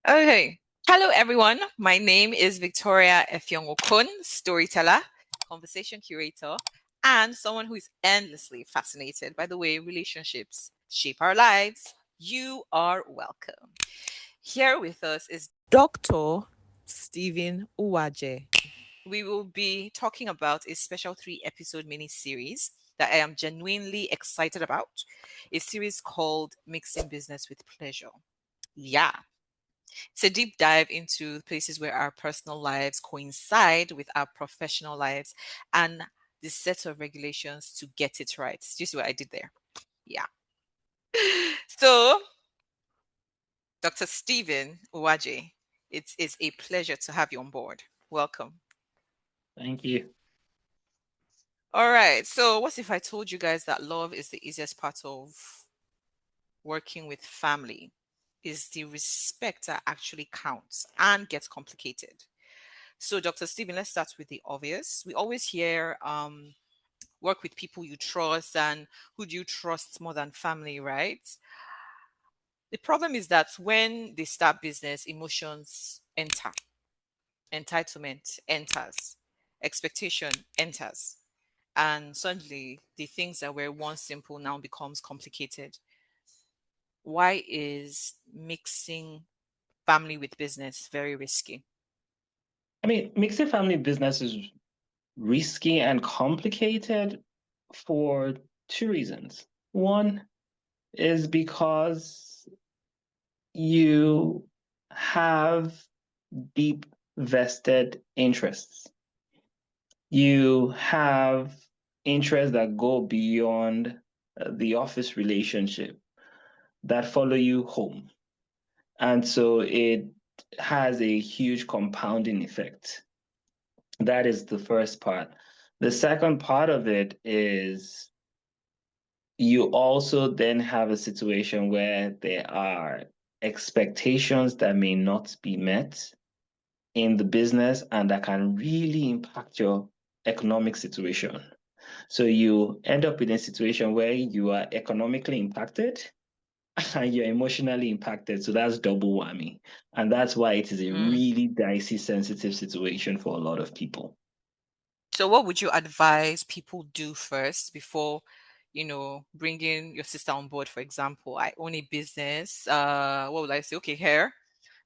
Okay. Hello, everyone. My name is Victoria Efyong-Okun, storyteller, conversation curator, and someone who is endlessly fascinated by the way relationships shape our lives. You are welcome. Here with us is Dr. Stephen Uwaje. we will be talking about a special 3 episode mini series that I am genuinely excited about. A series called Mixing Business with Pleasure. Yeah. It's a deep dive into places where our personal lives coincide with our professional lives and the set of regulations to get it right. Do you see what I did there? Yeah. So, Dr. Stephen Uwaje, it is a pleasure to have you on board. Welcome. Thank you. All right. So, what if I told you guys that love is the easiest part of working with family? Is the respect that actually counts and gets complicated. So, Dr. Stephen, let's start with the obvious. We always hear work with people you trust, and who do you trust more than family, right? The problem is that when they start business, emotions enter, entitlement enters, expectation enters, and suddenly the things that were once simple now becomes complicated. Why is mixing family with business very risky? I mean, mixing family business is risky and complicated for two reasons. One is because you have deep vested interests. You have interests that go beyond the office relationship that follow you home. And so it has a huge compounding effect. That is the first part. The second part of it is you also then have a situation where there are expectations that may not be met in the business and that can really impact your economic situation. So you end up in a situation where you are economically impacted and you're emotionally impacted. So that's double whammy. And that's why it is a Mm. really dicey, sensitive situation for a lot of people. So, what would you advise people do first before, bringing your sister on board? For example, I own a business. What would I say? Okay, hair.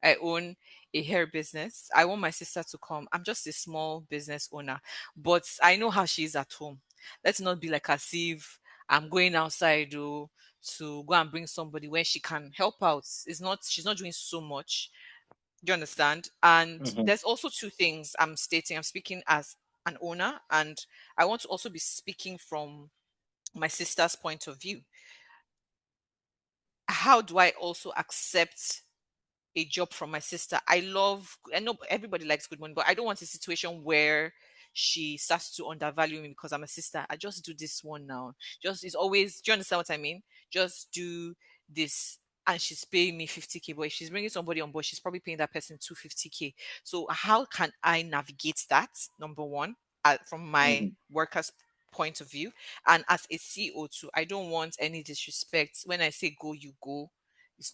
I own a hair business. I want my sister to come. I'm just a small business owner, but I know how she is at home. Let's not be like as if I'm going outside to go and bring somebody where she can help out. She's not doing so much. Do you understand? And Mhm. there's also two things I'm stating. I'm speaking as an owner, and I want to also be speaking from my sister's point of view. How do I also accept a job from my sister? I know everybody likes good money, but I don't want a situation where she starts to undervalue me because I'm a sister. I just do this one now. Just it's always, do you understand what I mean? Just do this. And she's paying me 50K, but if she's bringing somebody on board, she's probably paying that person 250K. So how can I navigate that? Number one, from my Mhm. workers' point of view, and as a CEO too, I don't want any disrespect. When I say go, you go.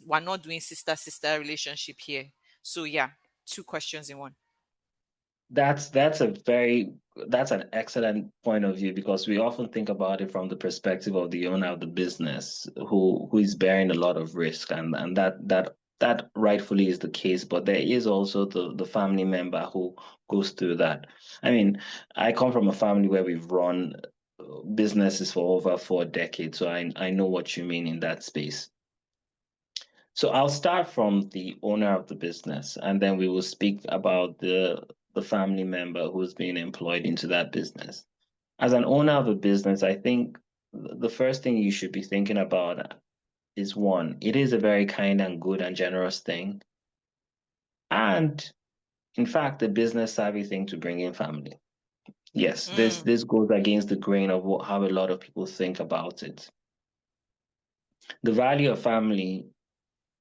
We're not doing sister relationship here. So yeah, two questions in one. That's that's an excellent point of view because we often think about it from the perspective of the owner of the business who is bearing a lot of risk and that rightfully is the case, but there is also the family member who goes through that. I mean, I come from a family where we've run businesses for over 4 decades, so I know what you mean in that space. So I'll start from the owner of the business, and then we will speak about the family member who's being employed into that business. As an owner of a business, I think the first thing you should be thinking about is one, it is a very kind and good and generous thing, and in fact, a business savvy thing to bring in family. Yes, this Mm, this goes against the grain of how a lot of people think about it. The value of family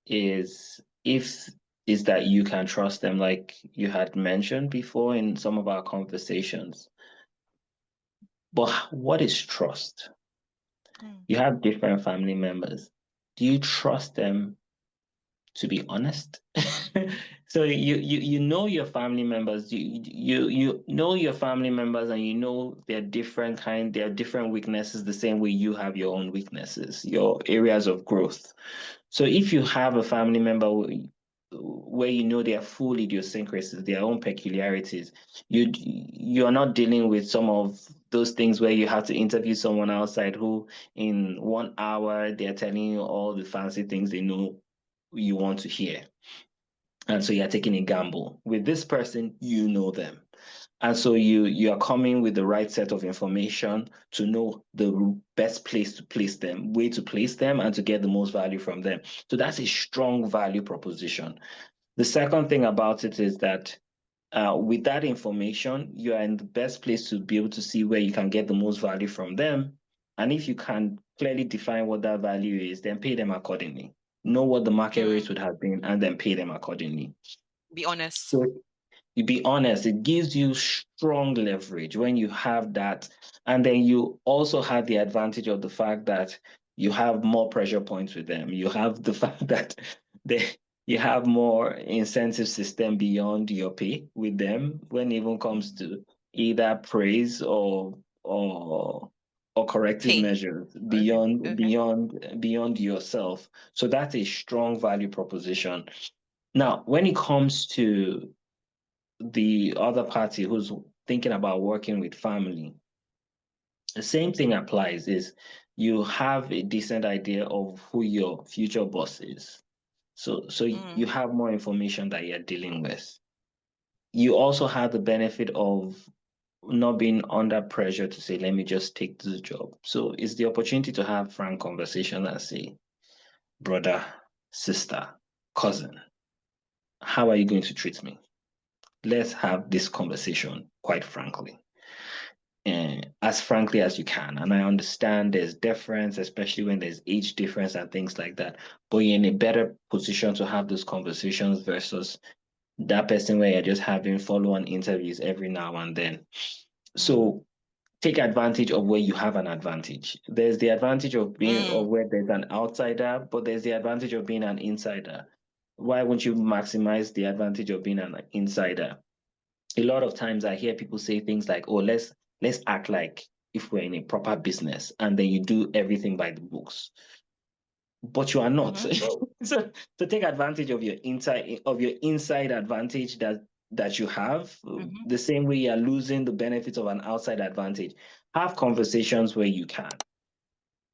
is if is that you can trust them, like you had mentioned before in some of our conversations. But what is trust? mm, You have different family members. Do you trust them to be honest? So you know your family members. You know your family members, and you know their different weaknesses, the same way you have your own weaknesses, your areas of growth. So if you have a family member where you know their full idiosyncrasies, their own peculiarities, you're not dealing with some of those things where you have to interview someone outside who in 1 hour they're telling you all the fancy things they know you want to hear. And so you're taking a gamble. With this person, you know them. And so you are coming with the right set of information to know the best place to place them, way to place them, and to get the most value from them. So that's a strong value proposition. The second thing about it is that with that information, you are in the best place to be able to see where you can get the most value from them. And if you can clearly define what that value is, then pay them accordingly. Know what the market Mm, rate would have been, and then pay them accordingly. be honest. So you be honest, it gives you strong leverage when you have that. And then you also have the advantage of the fact that you have more pressure points with them. You have the fact that they you have more incentive system beyond your pay with them when it even comes Mm. to either praise or corrective Pain. measures Okay. beyond Okay. beyond beyond yourself. So that's a strong value proposition. Now, when it comes to the other party who's thinking about working with family, the same thing applies is you have a decent idea of who your future boss is. So Mm, you have more information that you're dealing with. You also have the benefit of not being under pressure to say, let me just take this job. So it's the opportunity to have frank conversation and say, brother, sister, cousin, how are you going to treat me? Let's have this conversation quite frankly, as frankly as you can. And I understand there's difference, especially when there's age difference and things like that. But you're in a better position to have those conversations versus that person where you're just having follow-on interviews every now and then. mm, So take advantage of where you have an advantage. There's the advantage of being mm, or where there's an outsider, but there's the advantage of being an insider. Why won't you maximize the advantage of being an insider? A lot of times I hear people say things like, "Oh, let's act like if we're in a proper business," and then you do everything by the books, but you are not. mm-hmm, So take advantage of your inside advantage that you have, mm-hmm, the same way you're losing the benefits of an outside advantage. Have conversations where you can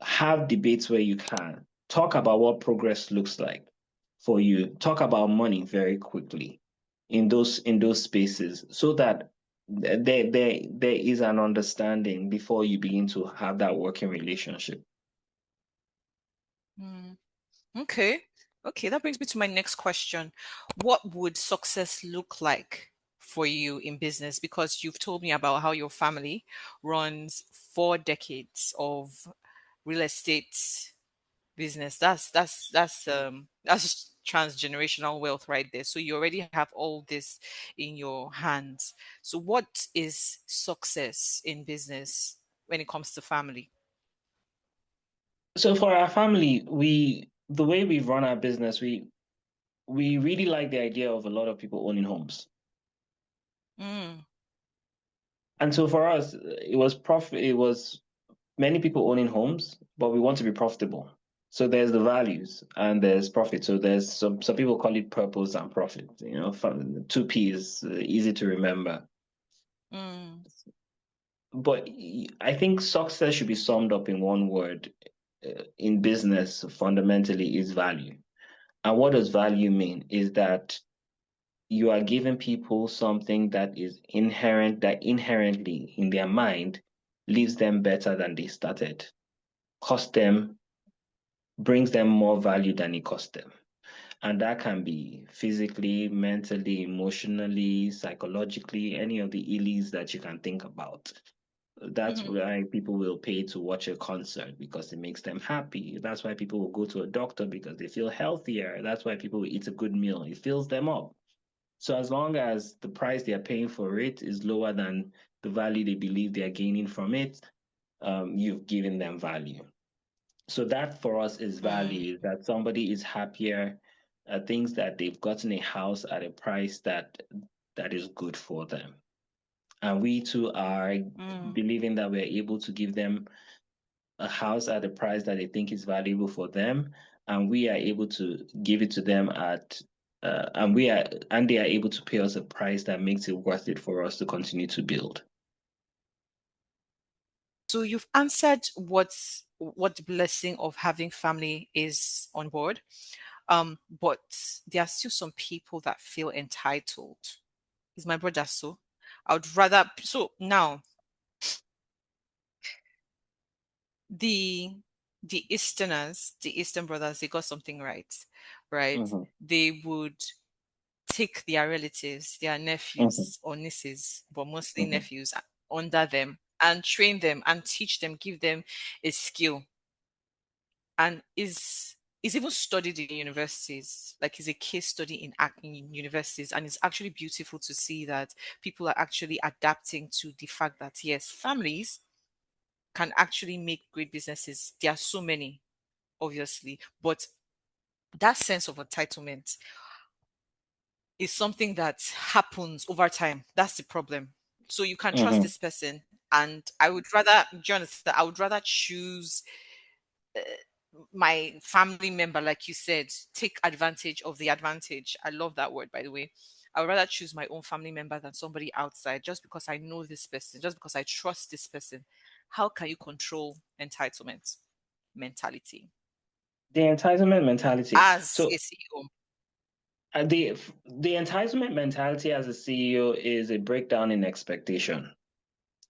have debates where you can talk about what progress looks like for you, talk about money very quickly in those spaces so that there is an understanding before you begin to have that working relationship. mm. Okay. Okay, that brings me to my next question. What would success look like for you in business? Because you've told me about how your family runs 4 decades of real estate business. That's transgenerational wealth right there. So you already have all this in your hands. So what is success in business when it comes to family? So for our family, the way we run our business, we really like the idea of a lot of people owning homes. Mm, And so for us, it was many people owning homes, but we want to be profitable. So there's the values and there's profit. So there's some people call it purpose and profit. You know, two P's, easy to remember. mm, But I think success should be summed up in one word. In business, fundamentally, is value. And what does value mean? Is that you are giving people something that is inherent, that inherently in their mind leaves them better than they started, cost them, brings them more value than it cost them. And that can be physically, mentally, emotionally, psychologically, any of the illies that you can think about. That's mm, why people will pay to watch a concert because it makes them happy. That's why people will go to a doctor because they feel healthier. That's why people will eat a good meal. It fills them up. So as long as the price they are paying for it is lower than the value they believe they are gaining from it, you've given them value. So that for us is mm, value, that somebody is happier, things that they've gotten a house at a price that is good for them. And we too are Mm. believing that we're able to give them a house at a price that they think is valuable for them, and we are able to give it to them at and they are able to pay us a price that makes it worth it for us to continue to build. So you've answered what the blessing of having family is on board. But there are still some people that feel entitled. Is my brother so? I would rather so now the the Easterners, the Eastern brothers, they got something right, right? Mhm, They would take their relatives, their mhm, nephews or nieces, but mostly mhm. nephews under them and train them and teach them, give them a skill and is even studied in universities, like is a case study in universities, and it's actually beautiful to see that people are actually adapting to the fact that yes, families can actually make great businesses. There are so many, obviously, but that sense of entitlement is something that happens over time. That's the problem. So you can trust Mhm. this person, and I would rather, Jonathan, I would rather choose my family member, like you said, take advantage of the advantage. I love that word, by the way. I would rather choose my own family member than somebody outside just because I know this person, just because I trust this person. How can you control entitlement mentality The entitlement mentality. as a So CEO? the entitlement mentality as a CEO is a breakdown in expectation.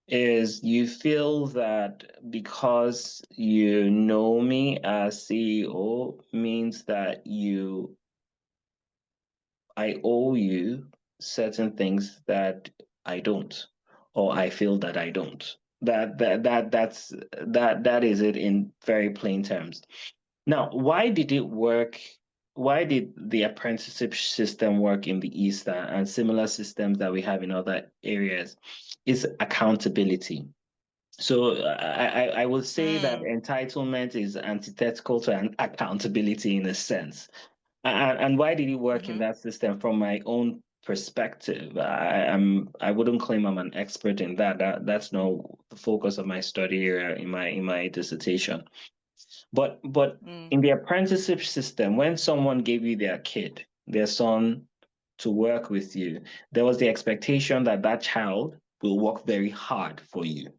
Is you feel that because you know me as CEO means that I owe you certain things that I don't, or I feel that I don't. That is it in very plain terms. Now, why did it work? Why did the apprenticeship system work in the East and similar systems that we have in other areas? Is accountability. So I would say that Mm, entitlement is antithetical to an accountability in a sense. And why did it work in mm-hmm, that system? From my own perspective, I wouldn't claim I'm an expert in that. That's not the focus of my study area in my dissertation. But mm, in the apprenticeship system, when someone gave you their kid, their son, to work with you, there was the expectation that that child will work very hard for you,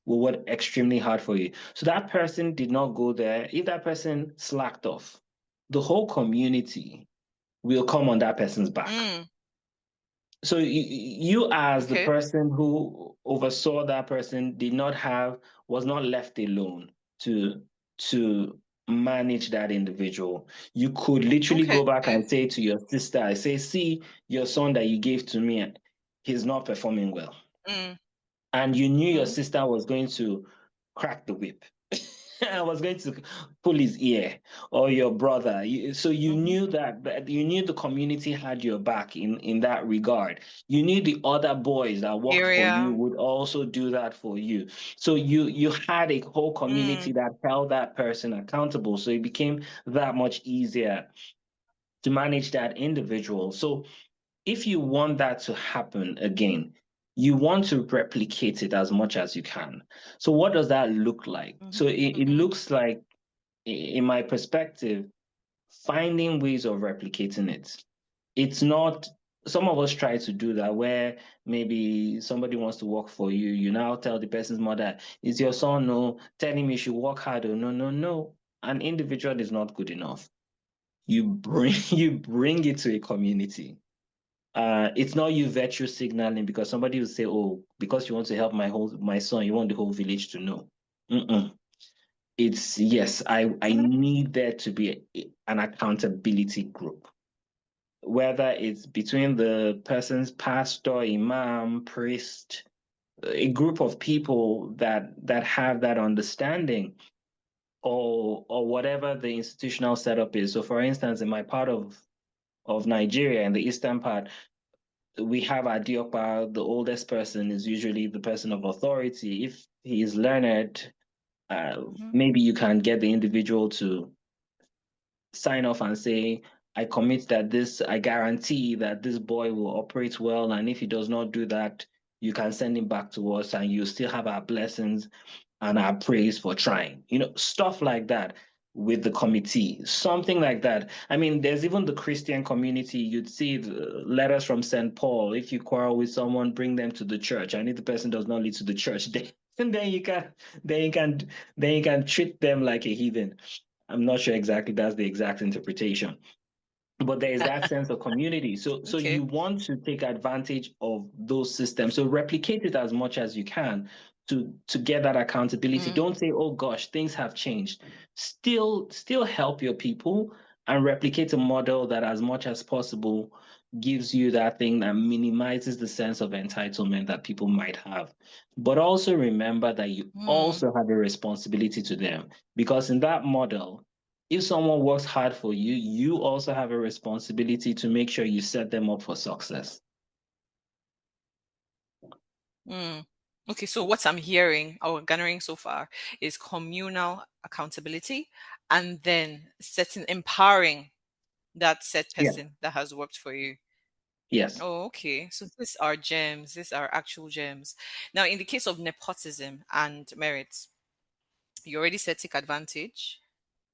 will work extremely hard for you. So that person did not go there. If that person slacked off, the whole community will come on that person's back. mm. So you as the Okay, person who oversaw that person did not have was not left alone to to manage that individual. You could literally okay. go back and say to your sister, I say, see your son that you gave to me, he's not performing well. Mm, And you knew your mm, sister was going to crack the whip. I was going to pull his ear, or your brother. So you mm-hmm. knew that you knew the community had your back in that regard. You knew the other boys that worked for you Area. would also do that for you. So you had a whole community Mm, that held that person accountable. So it became that much easier to manage that individual. So if you want that to happen again, you want to replicate it as much as you can. So, what does that look like? mm-hmm, So, it mm-hmm. looks like, in my perspective, finding ways of replicating it. It's not, some of us try to do that where maybe somebody wants to work for you. You now tell the person's mother, is your son? No, tell him you should work harder. No, no, no. An individual is not good enough. You bring it to a community. It's not you virtue signaling because somebody will say, "Oh, because you want to help my son, you want the whole village to know." Mm-mm. It's yes, I need there to be an accountability group, whether it's between the person's pastor, imam, priest, a group of people that have that understanding, or whatever the institutional setup is. So, for instance, in my part of Nigeria, in the eastern part, we have Adiopa, the oldest person is usually the person of authority. If he is learned, Mm-hmm. maybe you can get the individual sign off and say, I guarantee that this boy will operate well. And if he does not do that, you can send him back to us and you still have our blessings and our praise for trying. Stuff like that with the committee, something like that. I mean, there's even the Christian community. You'd see the letters from St. Paul. If you quarrel with someone, bring them to the church. And if the person does not lead to the church, then you can then you can then you can treat them like a heathen. I'm not sure exactly that's the exact interpretation, but there is that sense of community. So Okay. you want to take advantage of those systems, so replicate it as much as you can to get that accountability. Mm, Don't say, oh gosh, things have changed. Still help your people and replicate a model that as much as possible gives you that thing that minimizes the sense of entitlement that people might have. But also remember that you mm, also have a responsibility to them, because in that model, if someone works hard for you, you also have a responsibility to make sure you set them up for success. mm. Okay, so what I'm hearing or gathering so far is communal accountability and then setting, empowering that said Yeah. person that has worked for you. Yes. Oh, okay. So these are gems. These are actual gems. Now, in the case of nepotism and merit, you already said take advantage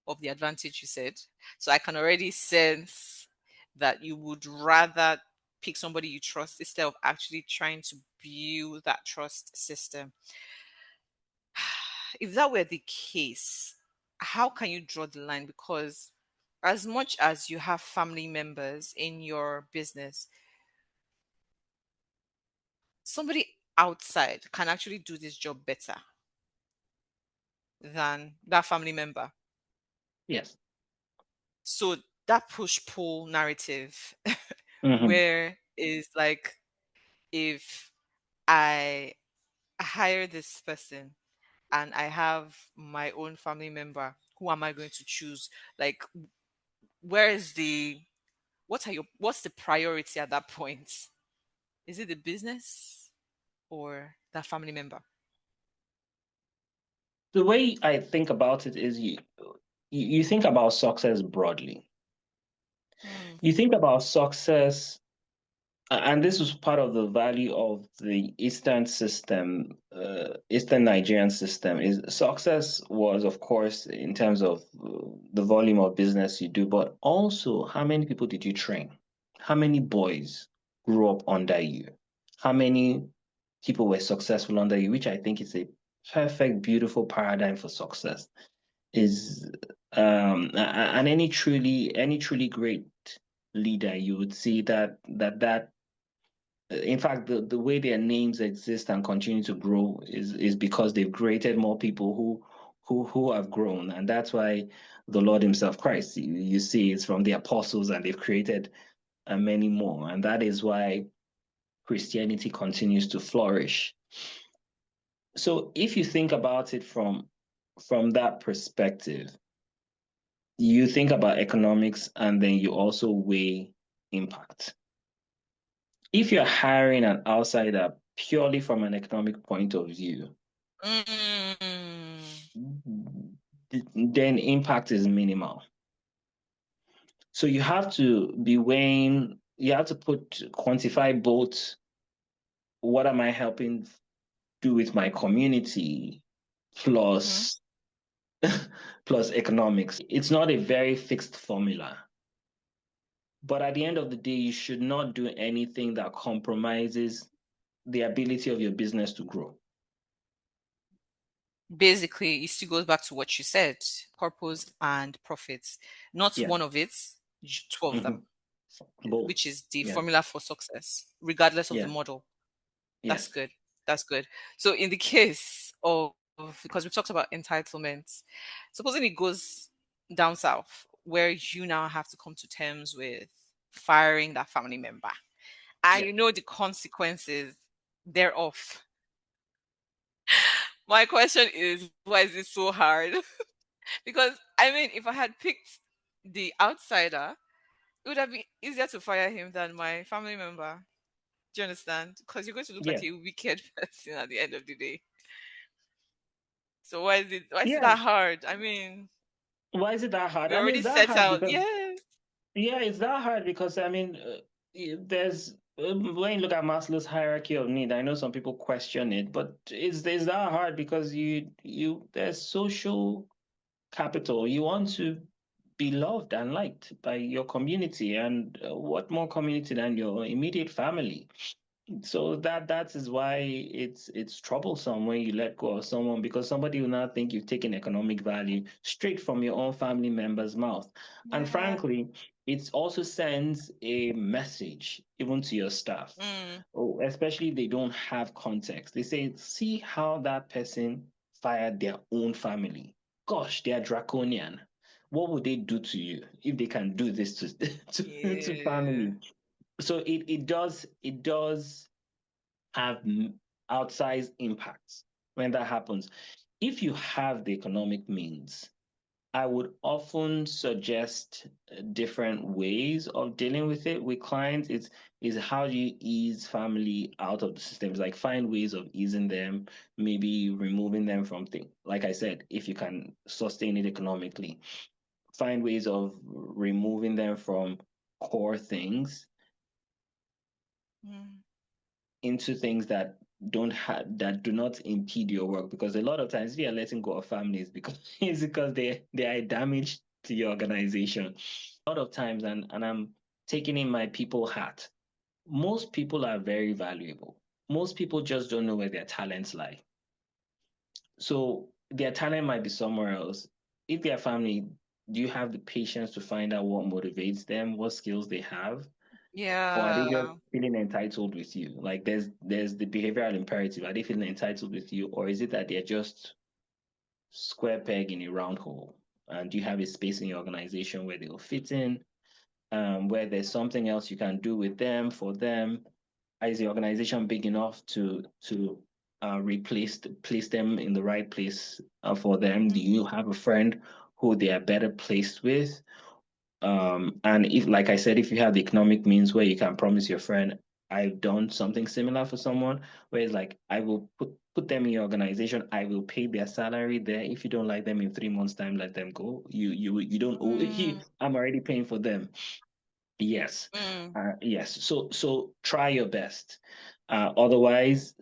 of the advantage you said. So I can already sense that you would rather pick somebody you trust instead of actually trying to build that trust system. If that were the case, how can you draw the line? Because as much as you have family members in your business, somebody outside can actually do this job better than that family member. Yes. So that push pull narrative, Hmm. where is like, if I hire this person and I have my own family member, who am I going to choose? Like, where is the what's the priority at that point? Is it the business or that family member? The way I think about it is you think about success broadly. Mm, You think about success, and this was part of the value of the Eastern system, Eastern Nigerian system. Is success was, of course, in terms of the volume of business you do, but also how many people did you train? How many boys grew up under you? How many people were successful under you? Which I think is a perfect, beautiful paradigm for success. Is and any truly great leader, you would see that in fact, the way their names exist and continue to grow is because they've created more people who have grown. And that's why the Lord Himself, Christ, you see, is from the apostles, and they've created many more. And that is why Christianity continues to flourish. So if you think about it from that perspective, you think about economics, and then you also weigh impact. If you're hiring an outsider purely from an economic point of view, mm, then impact is minimal. So you have to quantify both, what am I helping do with my community, mm-hmm. plus plus economics. It's not a very fixed formula. But at the end of the day, you should not do anything that compromises the ability of your business to grow. Basically, it still goes back to what you said: purpose and profits. Not Yeah. one of it, two of Hmm. them, Both. which is the Yeah. formula for success, regardless of the Yes. model. That's Yes. good. That's good. So, in the case of, because we've talked about entitlements, supposing it goes down south, where you now have to come to terms with firing that family member, and Yeah. you know the consequences thereof. My question is, why is it so hard? Because I mean, if I had picked the outsider, it would have been easier to fire him than my family member. Do you understand? Because you're going to look like Yeah. a wicked person at the end of the day. So why is it Yeah. that hard? I mean, Why is it that hard? We I mean, already it's that set hard out. because Yes. yeah, it's that hard because I mean, there's when you look at Maslow's hierarchy of need, I know some people question it, but it's that hard because you there's social capital. You want to be loved and liked by your community, and what more community than your immediate family? So that is why it's troublesome when you let go of someone because somebody will now think you've taken economic value straight from your own family member's mouth. And Yeah. frankly, it also sends a message even to your staff, Mm. oh, especially if they don't have context. They say, see how that person fired their own family. Gosh, they are draconian. What would they do to you if they can do this to to Yeah. family? So it does have outsized impacts when that happens. If you have the economic means, I would often suggest different ways of dealing with it with clients. Is how do you ease family out of the systems? Like find ways of easing them, maybe removing them from things. Like I said, if you can sustain it economically, find ways of removing them from core things Mm. into things that that do not impede your work because a lot of times if you're letting go of families because it's because they are damage to your organization a lot of times and I'm taking in my people hat. Most people are very valuable. Most people just don't know where their talents lie, so their talent might be somewhere else. If their family, do you have the patience to find out what motivates them, what skills they have? Or are they just Yeah. feeling entitled with you? Like there's the behavioral imperative. Are they feeling entitled with you, or is it that they're just square peg in a round hole? And do you have a space in your organization where they'll fit in? Where there's something else you can do with them for them? Is the organization big enough to replace place them in the right place for them? Do Mm. you have a friend who they are better placed with? And if, like I said, if you have the economic means where you can promise your friend, I've done something similar for someone, where it's like, I will put them in your organization, I will pay their salary there. If you don't like them in 3 months' time, let them go. You don't owe. Mm. I'm already paying for them. Yes, Mm. yes. So try your best. Otherwise,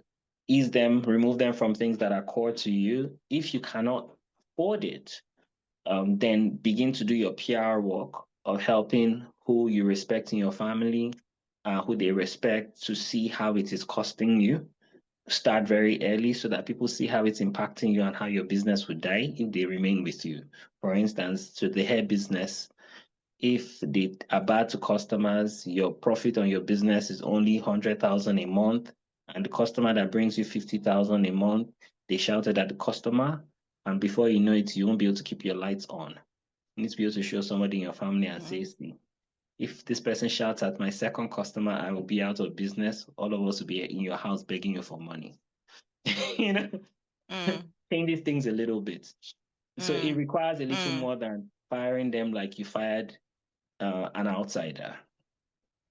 ease them, remove them from things that are core to you. If you cannot afford it, then begin to do your PR work of helping who you respect in your family, who they respect, to see how it is costing you. Start very early so that people see how it's impacting you and how your business would die if they remain with you. For instance, to the hair business, if they are bad to customers, your profit on your business is only 100,000 a month, and the customer that brings you 50,000 a month, they shouted at the customer, and before you know it, you won't be able to keep your lights on. You need to be able to show somebody in your family and say, Mm. see, if this person shouts at my second customer, I will be out of business. All of us will be in your house begging you for money. you know, Mm. Change these things a little bit. So it Mm. requires a little Mm. more than firing them like you fired an outsider.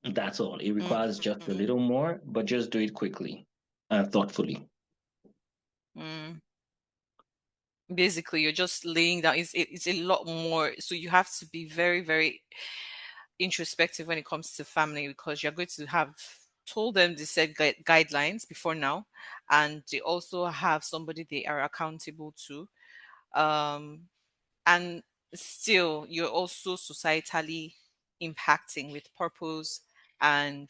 That's all. It Mm. requires just a Mm. little more, but just do it quickly and thoughtfully. Mm. Basically, you're just laying down. It's a lot more. So you have to be very, very introspective when it comes to family because you're going to have told them the said guidelines before now, and they also have somebody they are accountable to. Um, and still you're also societally impacting with purpose and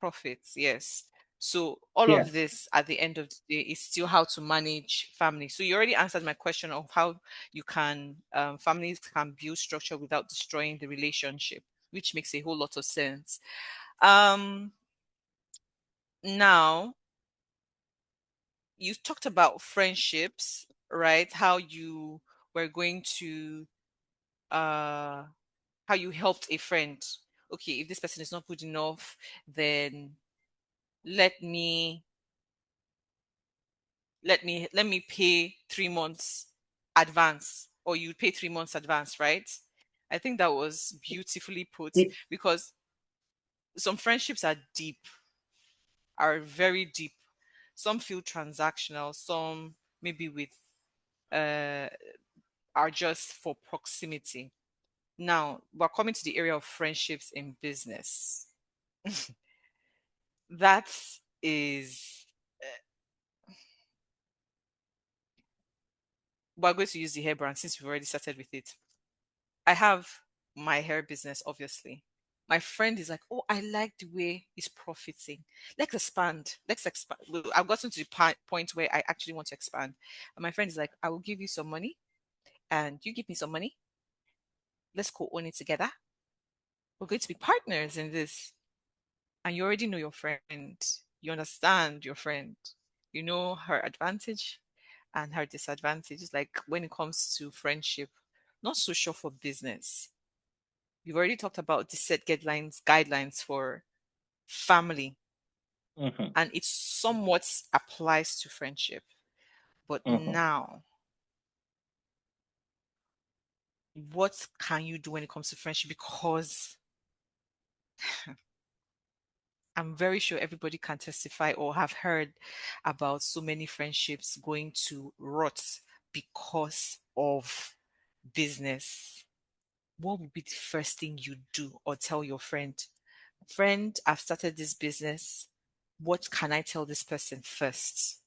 profits. Yes, so all Yeah. of this at the end of the day is still how to manage family. So you already answered my question of how you can families can build structure without destroying the relationship, which makes a whole lot of sense. um Now, you talked about friendships, right? How you were going to uh how you helped a friend. Okay, if this person is not good enough, then let me let me pay 3 months advance, or you pay 3 months advance, right? I think that was beautifully put It, because some friendships are deep, are very deep. Some feel transactional, some maybe with uh are just for proximity. Now, we're coming to the area of friendships in business. That is, we're going to use the hair brand since we've already started with it. I have my hair business, obviously. My friend is like, "Oh, I like the way he's profiting. Let's expand. Let's expand." Well, I've gotten to the point where I actually want to expand. And my friend is like, "I will give you some money, and you give me some money. Let's co-own it together. We're going to be partners in this." And you already know your friend. You understand your friend. You know her advantage and her disadvantages. Like when it comes to friendship, not so sure for business. You've already talked about the set guidelines for family, Mm-hmm. and it somewhat applies to friendship. But Mm-hmm. now, what can you do when it comes to friendship? Because I'm very sure everybody can testify or have heard about so many friendships going to rot because of business. What would be the first thing you do or tell your friend? Friend, I've started this business. What can I tell this person first?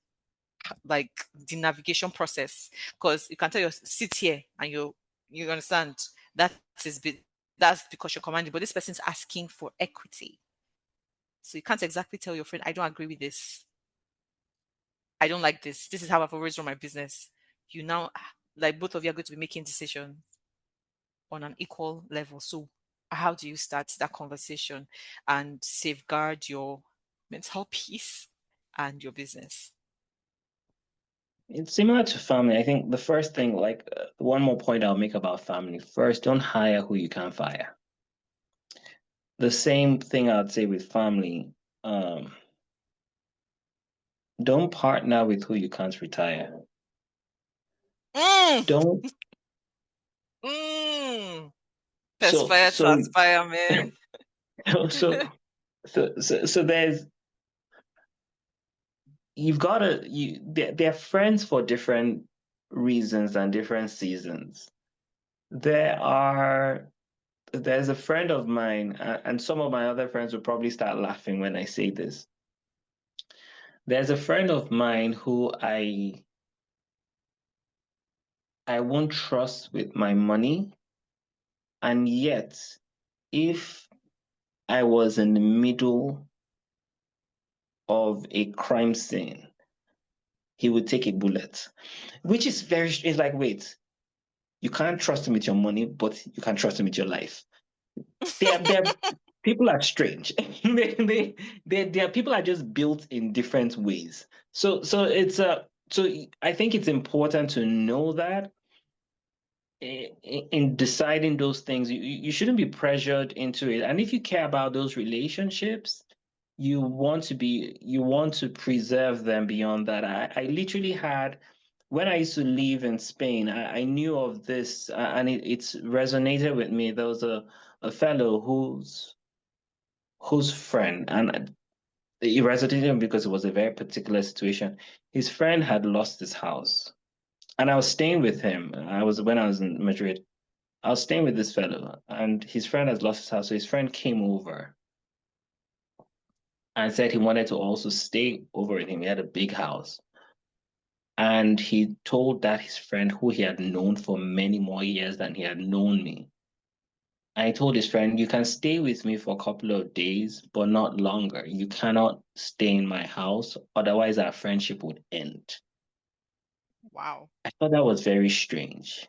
Like the navigation process. Because you can tell your sit here and you understand that's because you're commanding, but this person's asking for equity. So you can't exactly tell your friend, I don't agree with this. I don't like this. This is how I've always run my business. You now, like both of you are going to be making decisions on an equal level. So how do you start that conversation and safeguard your mental peace and your business? It's similar to family. I think the first thing, like one more point I'll make about family. First, don't hire who you can't fire. The same thing I'd say with family. Um, don't partner with who you can't retire. Mm, Don't. mm. So Perspire to so aspire, man. so so there's you've got to they're friends for different reasons and different seasons. There are there's a friend of mine, and some of my other friends will probably start laughing when I say this. There's a friend of mine who I won't trust with my money, and yet if I was in the middle of a crime scene, he would take a bullet, which is very, it's like, wait, you can't trust him with your money, but you can trust him with your life. They're people are strange. They are people are just built in different ways. So it's so I think it's important to know that in deciding those things, you shouldn't be pressured into it. And if you care about those relationships, you want to preserve them beyond that. I literally had when I used to live in Spain, I knew of this and it's resonated with me. There was a fellow whose friend, and it resonated with him because it was a very particular situation. His friend had lost his house, and I was staying with him. I was when I was in Madrid. I was staying with this fellow, and his friend has lost his house. So his friend came over and said he wanted to also stay over with him. He had a big house. And he told that his friend, who he had known for many more years than he had known me, and he told his friend, you can stay with me for a couple of days, but not longer. You cannot stay in my house, otherwise our friendship would end. Wow. I thought that was very strange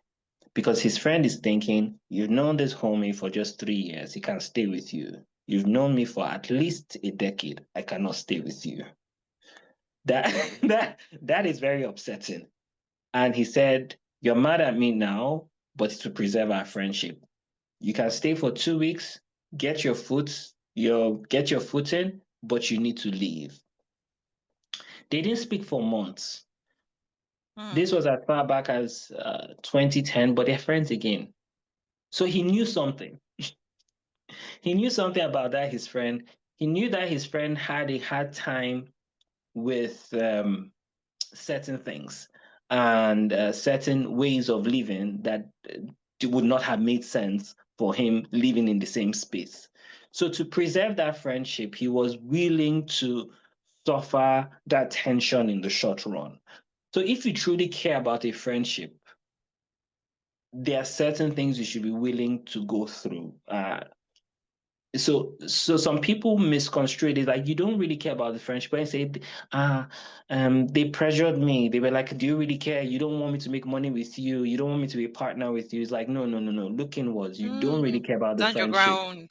because his friend is thinking, you've known this homie for just 3 years, he can stay with you. You've known me for at least a decade, I cannot stay with you. That that is very upsetting. And he said, you're mad at me now, but it's to preserve our friendship. You can stay for 2 weeks, get your foot in, but you need to leave. They didn't speak for months. Mm, This was as far back as 2010, but they're friends again. So he knew something. He knew something about that, his friend. He knew that his friend had a hard time with certain things. and certain ways of living that would not have made sense for him living in the same space. So to preserve that friendship, he was willing to suffer that tension in the short run. So if you truly care about a friendship, there are certain things you should be willing to go through. So some people misconstrue it like you don't really care about the friendship and say, ah, they pressured me. They were like, do you really care? You don't want me to make money with you. You don't want me to be a partner with you. It's like, no, no, no, no. Look inwards. You don't really Mm. care about the Stand your friendship. ground.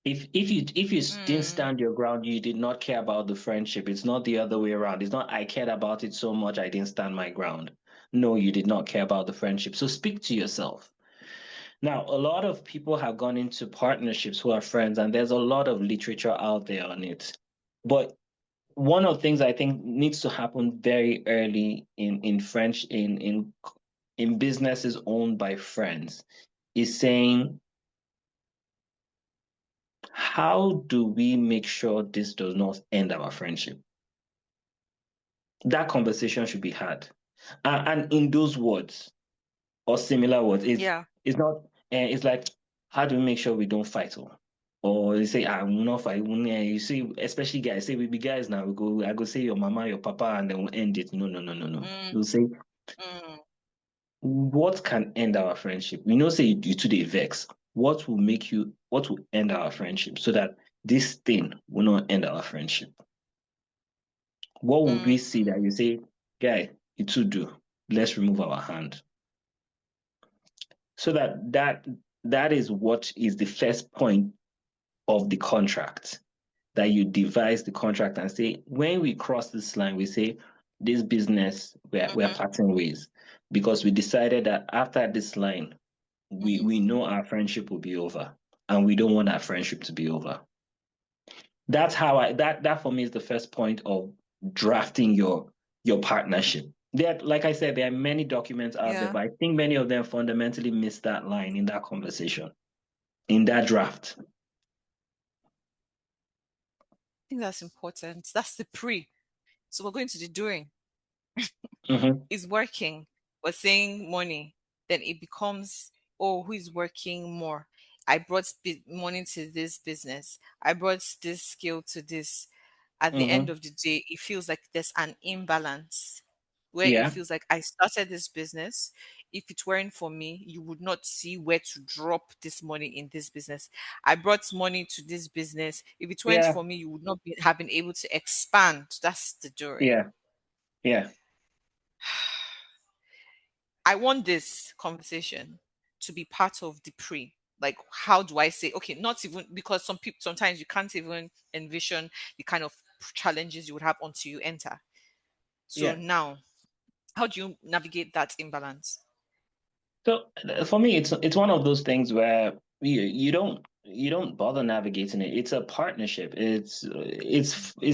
If you didn't Mm. stand your ground, you did not care about the friendship. It's not the other way around. It's not I cared about it so much I didn't stand my ground. No, you did not care about the friendship. So speak to yourself. Now, a lot of people have gone into partnerships who are friends, and there's a lot of literature out there on it. But one of the things I think needs to happen very early in French in businesses owned by friends is saying, how do we make sure this does not end our friendship? That conversation should be had. And in those words, or similar words. Yeah. It's not. It's like how do we make sure we don't fight or you say I will not fight. You see, especially guys say we be guys now. We go. I go say your mama, your papa, and then we'll end it. No, no, no, no, no. Mm. We'll say Mm. what can end our friendship. We know say you two dey vex. What will make you? What will end our friendship so that this thing will not end our friendship? What would we see Mm. that you say, guy, it two do. Let's remove our hand. So that is what is the first point of the contract, that you devise the contract and say when we cross this line we say this business we're Mm-hmm. parting ways because we decided that after this line Mm-hmm. we know our friendship will be over and we don't want our friendship to be over. That's how I that for me is the first point of drafting your partnership. There, like I said, there are many documents out there, Yeah. but I think many of them fundamentally miss that line in that conversation, in that draft. I think that's important. That's the pre. So we're going to the doing. Hmm. Is working, we're saying money, then it becomes, oh, who is working more? I brought money to this business. I brought this skill to this. At the end Hmm. of the day, it feels like there's an imbalance where it Yeah, feels like I started this business. If it weren't for me, you would not see where to drop this money in this business. I brought money to this business. If it weren't yeah, for me, you would not have been able to expand. That's the yeah, doing. yeah. I want this conversation to be part of the pre. Like, how do I say, okay, not even because some people sometimes you can't even envision the kind of challenges you would have until you enter. So Yeah. now, how do you navigate that imbalance? So for me, it's one of those things where you don't bother navigating it. It's a partnership. It's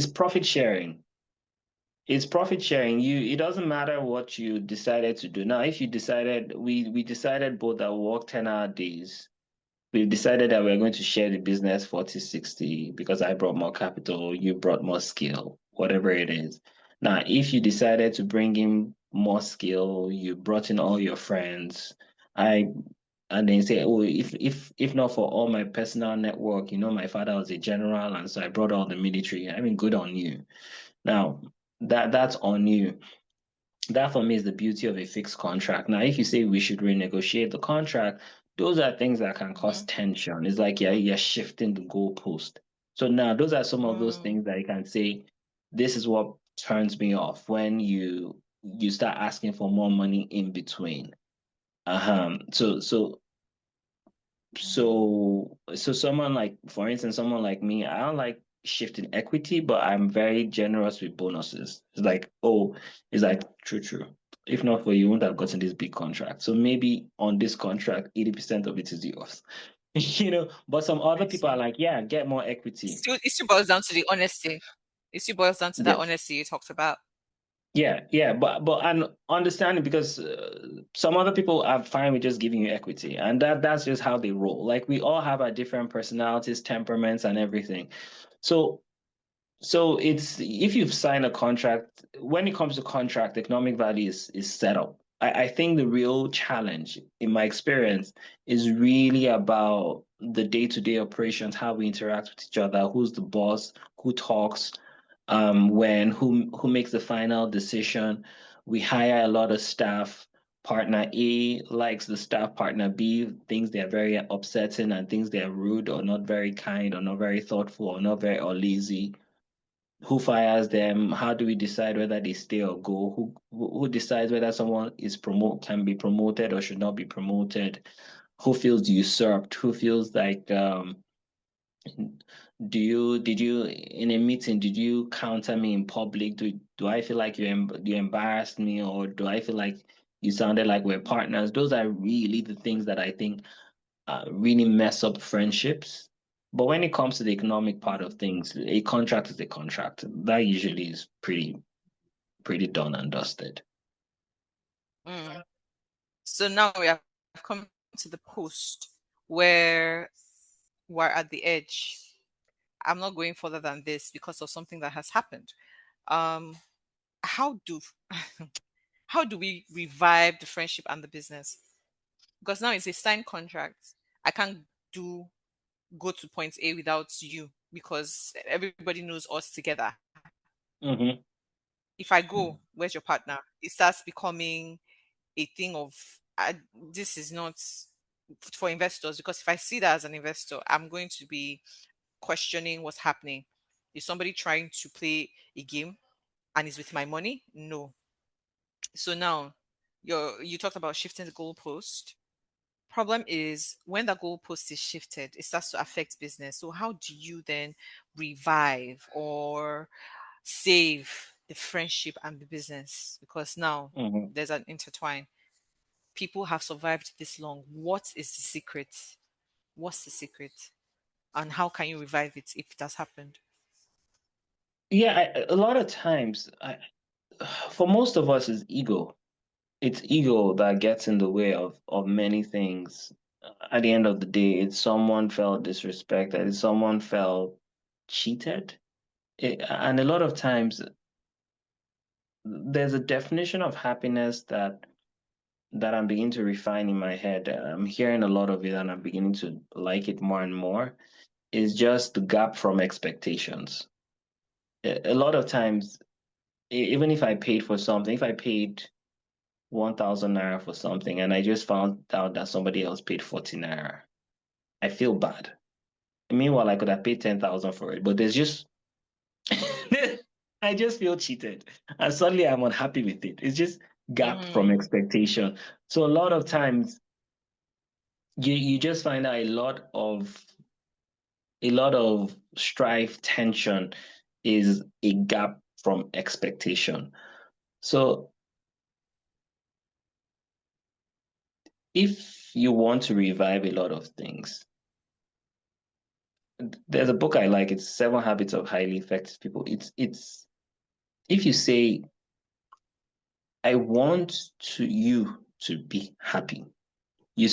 profit sharing. It's profit sharing. It doesn't matter what you decided to do. Now, if you decided we decided both that we work 10-hour days, we've decided that we're going to share the business 40-60 because I brought more capital, you brought more skill, whatever it is. Now, if you decided to bring in more skill, you brought in all your friends, I and then say, oh, if not for all my personal network, my father was a general, and so I brought all the military. I mean, good on you. Now, that's on you. That for me is the beauty of a fixed contract. Now, if you say we should renegotiate the contract, those are things that can cause Mm-hmm. tension. It's like you're shifting the goalpost. So now those are some of those Mm, things that you can say, this is what turns me off when you start asking for more money in between. So someone like, for instance, someone like me, I don't like shifting equity, but I'm very generous with bonuses. It's like, oh, it's like true, true. If not for you, you wouldn't have gotten this big contract. So maybe on this contract, 80% of it is yours. But some other I people are see. like, yeah, get more equity. It still boils down to the honesty. It still boils down to that Yes. honesty you talked about. Yeah, yeah, but and understanding because some other people are fine with just giving you equity, and that's just how they roll. Like we all have our different personalities, temperaments, and everything. So So it's if you've signed a contract, when it comes to contract, economic value is set up. I think the real challenge, in my experience, is really about the day-to-day operations, how we interact with each other, who's the boss, who talks, when, who makes the final decision. We hire a lot of staff. Partner A likes the staff, partner B thinks they're very upsetting and thinks they're rude or not very kind or not very thoughtful or not very or lazy. Who fires them? How do we decide whether they stay or go? Who decides whether someone is promote can be promoted or should not be promoted? Who feels usurped? Who feels like did you in a meeting did you counter me in public? Do I feel like you embarrassed me, or do I feel like you sounded like we're partners? Those are really the things that I think really mess up friendships. But when it comes to the economic part of things, a contract is a contract. That usually is pretty done and dusted. Mm. So now we have come to the post where we're at the edge. I'm not going further than this because of something that has happened. Um, how do how do we revive the friendship and the business? Because now it's a signed contract. I can't do go to point A without you because everybody knows us together. Hmm. If I go, where's your partner? It starts becoming a thing of this is not for investors, because if I see that as an investor, I'm going to be questioning what's happening. Is somebody trying to play a game and is with my money? No. So now you talked about shifting the goalpost. Problem is when the goalpost is shifted, it starts to affect business. So how do you then revive or save the friendship and the business? Because now Hmm. there's an intertwine. People have survived this long. What is the secret? What's the secret? And how can you revive it if it has happened? Yeah, a lot of times, for most of us, is ego. It's ego that gets in the way of many things. At the end of the day, it's someone felt disrespected, it's someone felt cheated. And a lot of times, there's a definition of happiness that I'm beginning to refine in my head. I'm hearing a lot of it, and I'm beginning to like it more and more. Is just the gap from expectations. A lot of times, even if I paid for something, if I paid 1,000 naira for something and I just found out that somebody else paid 40 naira, I feel bad. Meanwhile, I could have paid 10,000 for it, but there's just, I just feel cheated. And suddenly I'm unhappy with it. It's just gap from Mm, expectation. So a lot of times, you just find out a lot of strife, tension is a gap from expectation. So if you want to revive a lot of things, there's a book I like. It's Seven Habits of Highly Effective People. It's if you say, I want you to be happy. You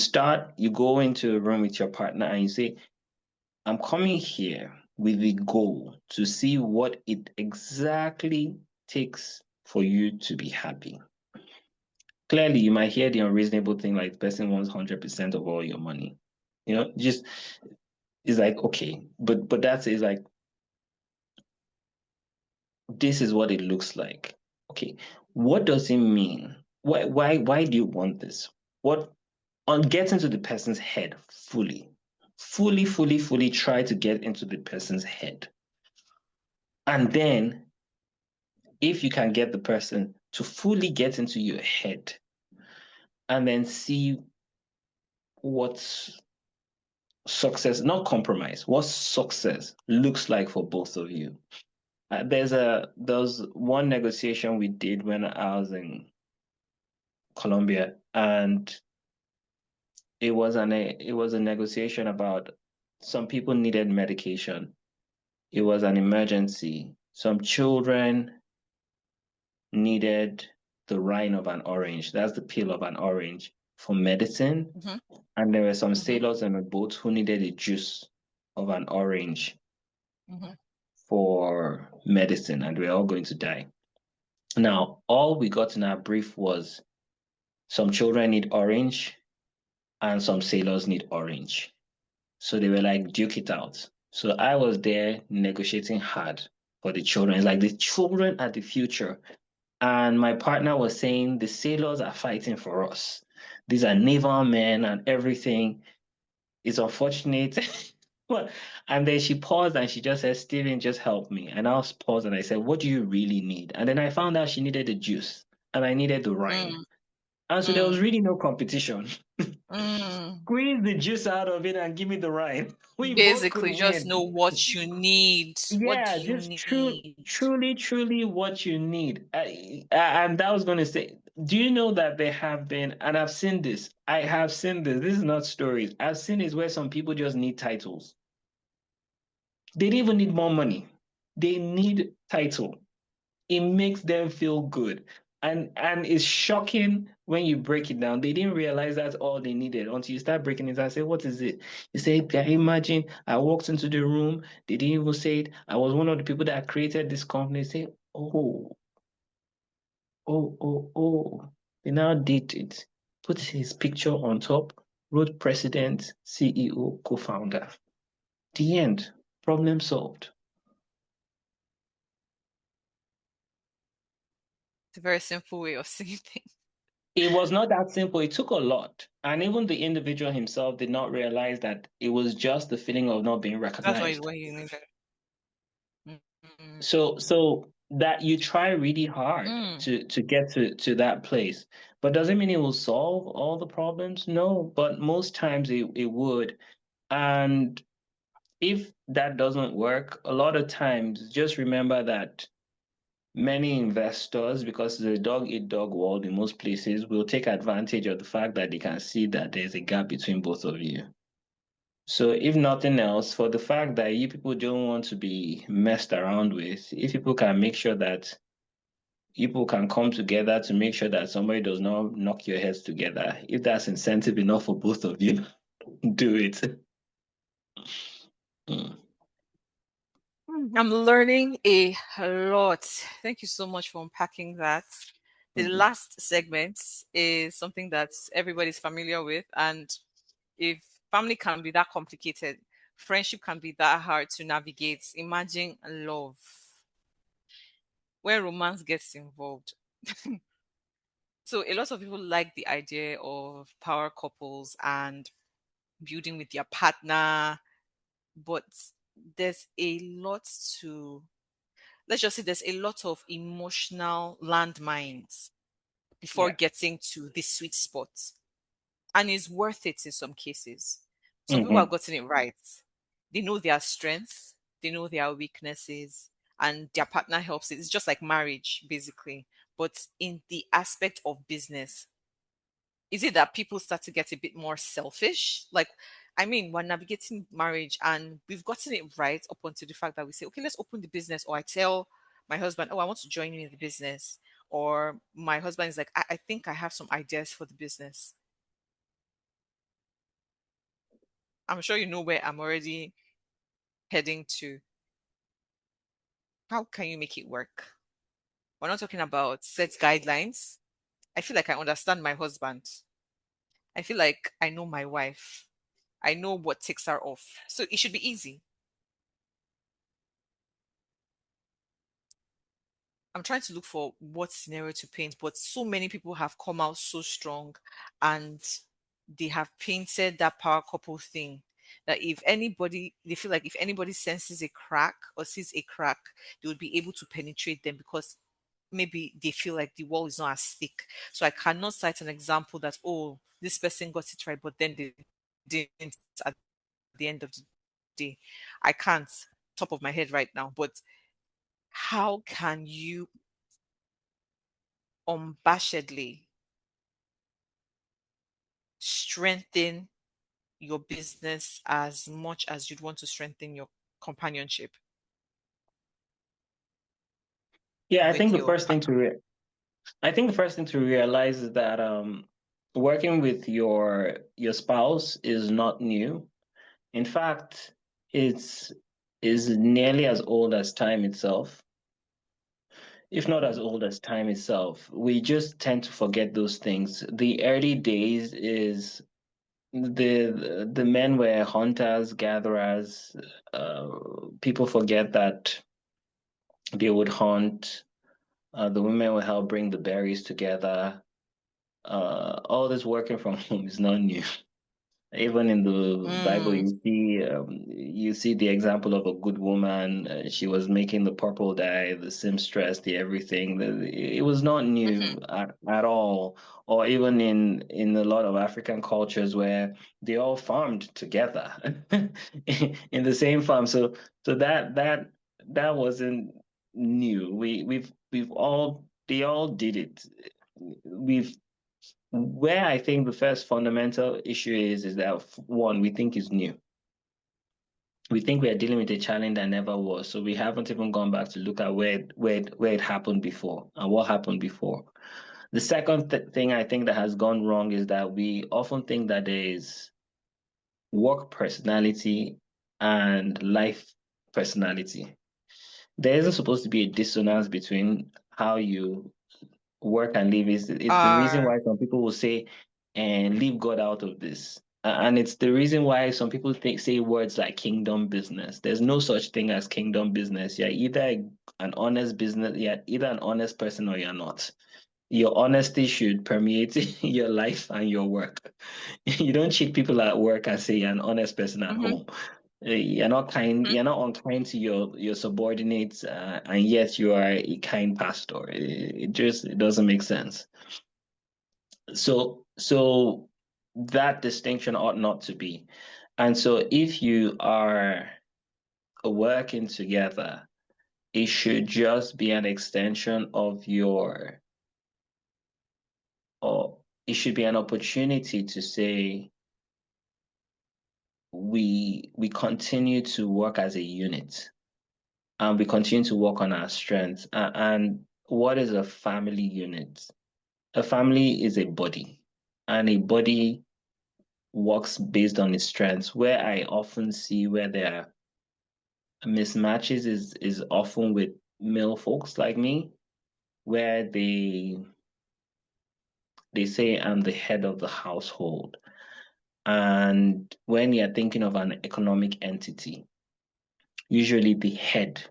go into a room with your partner and you say, I'm coming here with the goal to see what it exactly takes for you to be happy. Clearly, you might hear the unreasonable thing like the person wants 100% of all your money. Just it's like, okay, but that's is like, this is what it looks like. Okay, what does it mean? Why do you want this? What on get into the person's head fully, fully try to get into the person's head. And then if you can get the person to fully get into your head and then see what success, not compromise, what success looks like for both of you. There's one negotiation we did when I was in Colombia, and it was a negotiation about some people needed medication. It was an emergency. Some children needed the rind of an orange. That's the peel of an orange for medicine. mhm, And there were some mhm, sailors on a boat who needed the juice of an orange. mhm. for medicine and we're all going to die. Now, all we got in our brief was some children need orange and some sailors need orange. So they were like, duke it out. So I was there negotiating hard for the children. It's like the children are the future. And my partner was saying the sailors are fighting for us. These are naval men and everything. It's unfortunate. Well, and then she paused and she just said, Steven, just help me. And I was paused and I said, what do you really need? And then I found out she needed the juice and I needed the rind. Mm, And so there was mm, really no competition. mm. Squeeze the juice out of it and give me the rind. We both could Basically, just know win. what you need. What Yeah, do you just need? truly what you need. And that was going to say, do you know that there have been, and I've seen this, I have seen this, this is not stories. I've seen this where some people just need titles. They don't even need more money. They need title. It makes them feel good. And it's shocking when you break it down. They didn't realize that's all they needed until you start breaking it down. I say, what is it? You say, "Can you imagine I walked into the room, they didn't even say it. I was one of the people that created this company." Say, oh. They now did it. Put his picture on top, wrote president, CEO, co-founder. The end. Problem solved. It's a very simple way of saying things. It was not that simple. It took a lot. And even the individual himself did not realize that it was just the feeling of not being That's recognized. what you needed. Mm, So that you try really hard mm. to get to that place. But does it mean it will solve all the problems? No, but most times it would. And if that doesn't work, a lot of times just remember that many investors, because it's a dog eat dog world in most places, will take advantage of the fact that they can see that there's a gap between both of you. So, if nothing else, for the fact that you people don't want to be messed around with, if people can make sure that people can come together to make sure that somebody does not knock your heads together, if that's incentive enough for both of you, do it. Mm, I'm learning a lot. Thank you so much for unpacking that. The mhm. last segment is something that everybody's familiar with. And if family can be that complicated, friendship can be that hard to navigate. Imagine love, where romance gets involved. So, a lot of people like the idea of power couples and building with their partner, but there's a lot to let's just say there's a lot of emotional landmines before Yeah. getting to the sweet spot. And it's worth it in some cases. Some people have Hmm. gotten it right. They know their strengths, they know their weaknesses, and their partner helps it. It's just like marriage, basically. But in the aspect of business, is it that people start to get a bit more selfish? Like, I mean, we're navigating marriage and we've gotten it right up until the fact that we say, okay, let's open the business. Or I tell my husband, oh, I want to join you in the business. Or my husband is like, I think I have some ideas for the business. I'm sure you know where I'm already heading to. How can you make it work? We're not talking about set guidelines. I feel like I understand my husband. I feel like I know my wife. I know what takes her off. So it should be easy. I'm trying to look for what scenario to paint, but so many people have come out so strong and they have painted that power couple thing that if anybody, they feel like if anybody senses a crack or sees a crack, they would be able to penetrate them because maybe they feel like the wall is not as thick. So I cannot cite an example that, oh, this person got it right, but then they didn't at the end of the day. I can't top of my head right now, but how can you unabashedly strengthen your business as much as you'd want to strengthen your companionship Yeah, with your partner? I think the first thing to realize is that working with your spouse is not new. In fact, it's is nearly as old as time itself, if not as Mhm. old as time itself. We just tend to forget those things. The early days is the men were hunters, gatherers. Uh, People forget that they would hunt. The women would help bring the berries together. All this working from home is not new. Even in the Bible, Mm. you see the example of a good woman. She was making the purple dye, the seamstress, the everything. It was not Mhm. new at all. Or even in a lot of African cultures where they all farmed together in the same farm. So that wasn't new. We've all they all did it. We've Where I think the first fundamental issue is that one, we think is new. We think we are dealing with a challenge that never was. So we haven't even gone back to look at where it happened before and what happened before. The second thing I think that has gone wrong is that we often think that there is work personality and life personality. There isn't supposed to be a dissonance between how you work and live. It's the reason Are why some people will say and leave God out of this. And it's the reason why some people say words like kingdom business. There's no such thing as kingdom business. You're either an honest business, you're either an honest person or you're not. Your honesty should permeate your life and your work. You don't cheat people at work and say you're an honest person at mhm, home. You're not kind, mhm, you're not unkind to your subordinates, and yet you are a kind pastor. It doesn't make sense. So that distinction ought not to be. And so if you are working together, it should just be an extension of or it should be an opportunity to say we continue to work as a unit and we continue to work on our strengths. And what is a family unit? A family is a body, and a body works based on its strengths. Where I often see where there are mismatches is often with male folks like me, where they say I'm the head of the household. And when you're thinking of an economic entity, usually the head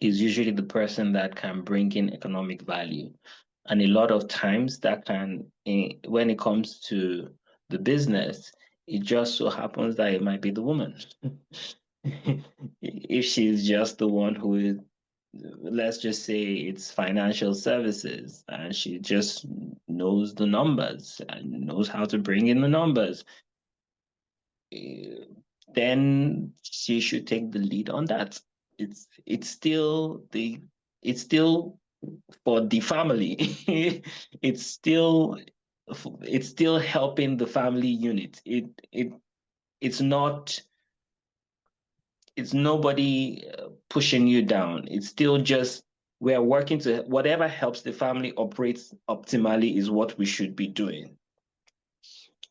is usually the person that can bring in economic value. And a lot of times that when it comes to the business, it just so happens that it might be the woman. If she's just the one who is, let's just say it's financial services, and she just knows the numbers and knows how to bring in the numbers, eh, then she should take the lead on that. It's still it's still for the family. it's still it's still helping the family unit. It's not it's nobody pushing you down. It's still just we're working to whatever helps the family operate optimally is what we should be doing.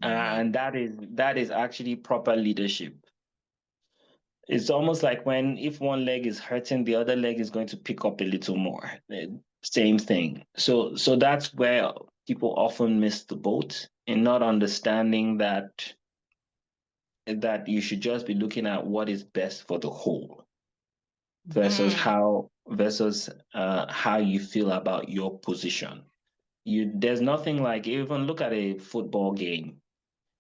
mhm, And that is actually proper leadership. It's almost like when if one leg is hurting, the other leg is going to pick up a little more. Same thing. So that's where people often miss the boat in not understanding that you should just be looking at what is best for the whole versus mm, how you feel about your position. There's nothing like even look at a football game.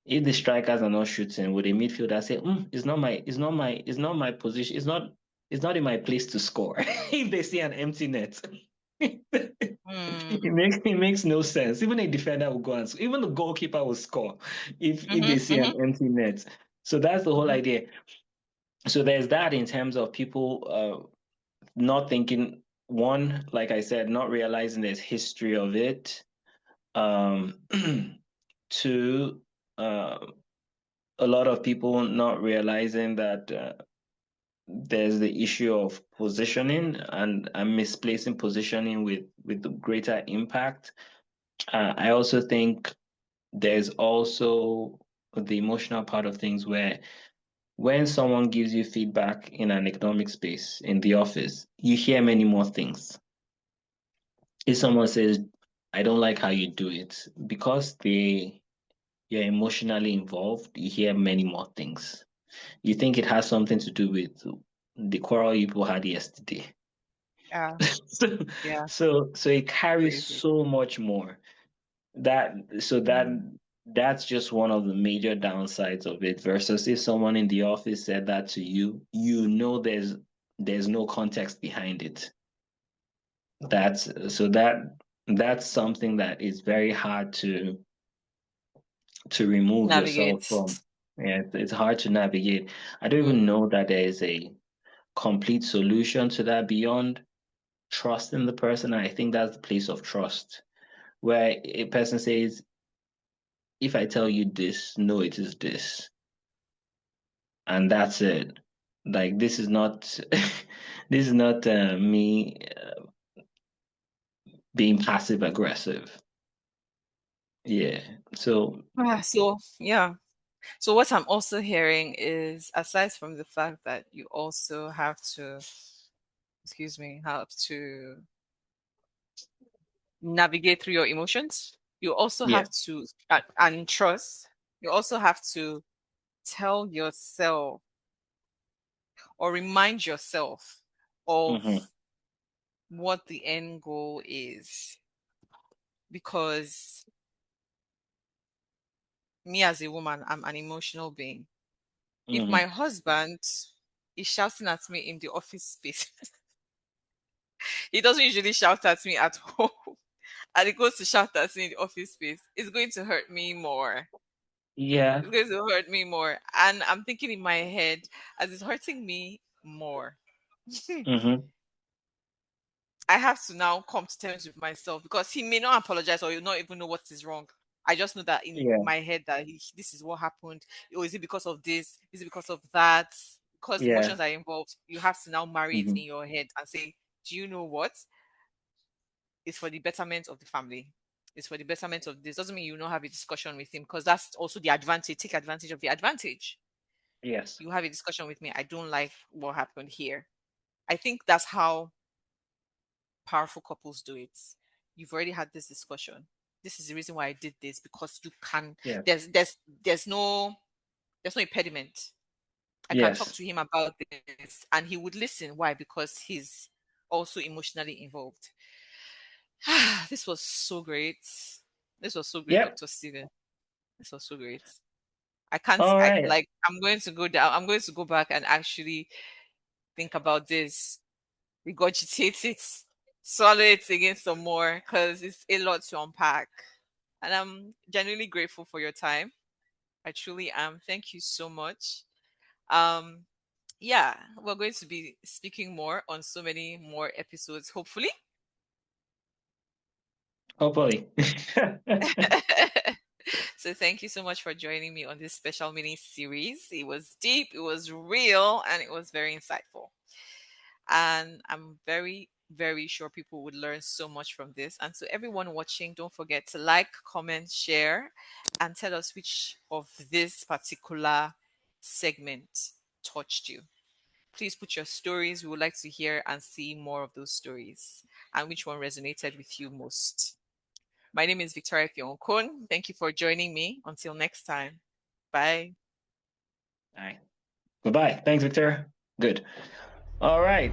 If the strikers are not shooting, would a midfielder say, it's not my position, it's not in my place to score if they see an empty net? mm, It makes no sense. Even a defender will go and score. Even the goalkeeper will score if mhm, they see an mhm, empty net. So that's the whole mhm, idea. So there's that in terms of people not thinking, one, like I said, not realizing there's history of it. Um, two, uh, a lot of people not realizing that there's the issue of positioning and misplacing positioning with the greater impact. I also think there's also the emotional part of things where when someone gives you feedback in an economic space in the office, you hear many more things. If someone says, I don't like how you do it, because you're emotionally involved, you hear many more things. You think it has something to do with the quarrel you people had yesterday. Yeah. so, Yeah. so it carries Crazy. so much more. That so that Mm. that's just one of the major downsides of it. Versus if someone in the office said that to you, there's no context behind it. That's something that is very hard to remove yourself Navigate. from. Yeah, it's hard to navigate. I don't Mm. even know that there is a complete solution to that beyond trusting the person. I think that's the place of trust, where a person says, if I tell you this, no, it is this. And that's it. Like this is not this is not me being passive aggressive. Yeah. So So yeah. So what I'm also hearing is, aside from the fact that you also have to, excuse me, have to navigate through your emotions, you also yeah. have to, and trust, you also have to tell yourself or remind yourself Mm-hmm. of what the end goal is. Because me as a woman, I'm an emotional being. If Mm-hmm. my husband is shouting at me in the office space, he doesn't usually shout at me at home. And he goes to shout at me in the office space, it's going to hurt me more. Yeah. It's going to hurt me more. And I'm thinking in my head, as it's hurting me more, Mm-hmm. I have to now come to terms with myself, because he may not apologize or he'll not even know what is wrong. I just know that in Yeah. my head that this is what happened. Or is it because of this? Is it because of that? Because Yeah. emotions are involved. You have to now marry it Mm-hmm. in your head and say, do you know what? It's for the betterment of the family. It's for the betterment of this. Doesn't mean you not have a discussion with him, because that's also the advantage. Take advantage of the advantage. Yes. You have a discussion with me. I don't like what happened here. I think that's how powerful couples do it. You've already had this discussion. This is the reason why I did this, because you can. Yes. There's no impediment. I can talk Yes. to him about this, and he would listen. Why? Because he's also emotionally involved. This was so great. This was so great, Yep. Dr. Steven. This was so great. I can't. All I right. like. I'm going to go down. I'm going to go back and actually think about this, regurgitate it, swallow it again some more, because it's a lot to unpack. And I'm genuinely grateful for your time. I truly am. Thank you so much. Um, yeah, we're going to be speaking more on so many more episodes, hopefully. Hopefully. So thank you so much for joining me on this special mini series. It was deep, it was real, and it was very insightful. And I'm very, very sure people would learn so much from this. And to everyone watching, don't forget to like, comment, share, and tell us which of this particular segment touched you. Please put your stories. We would like to hear and see more of those stories, and which one resonated with you most. My name is Victoria Fionkun. Thank you for joining me. Until next time. Bye. All right. Goodbye. Thanks, Victor. Good. All right.